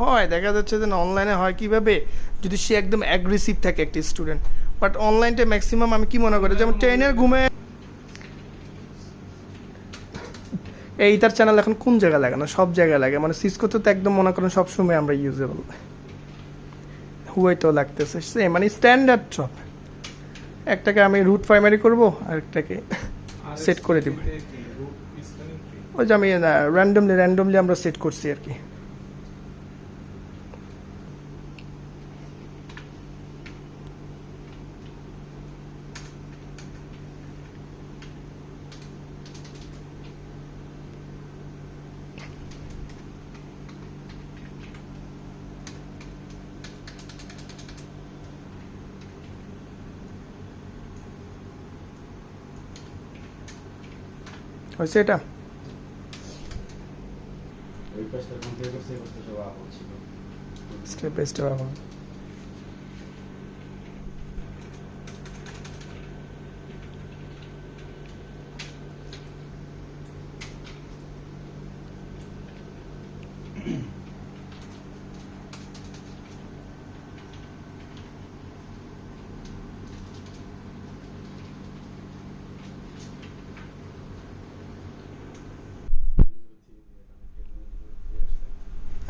হয় দেখা যাচ্ছে যে অনলাইনে হয় কিভাবে, যদি সে একদম অ্যাগ্রেসিভ থাকে একটা স্টুডেন্ট। বাট অনলাইনটা ম্যাক্সিমাম আমি কি মনে করি, যেমন ট্রেনের ঘুমে এই তার চ্যানেল এখন কোন জায়গায় লাগে না, সব জায়গায় লাগে, মানে সিসকোতে তো একদম মনে করেন সবসময় আমরা ইউজেবল, হুয়াইতেও লাগতেছে সেম, মানে স্ট্যান্ডার্ড সব। একটাকে আমি রুট প্রাইমারি করবো, আরেকটাকে সেট করে দিব। ওই যে আমি র্যান্ডমলি আমরা সেট করছি আর কি। হয়েছে এটা স্টেপ বাই স্টেপ এখন।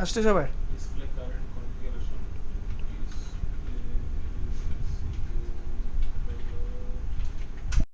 আসতে সবাই।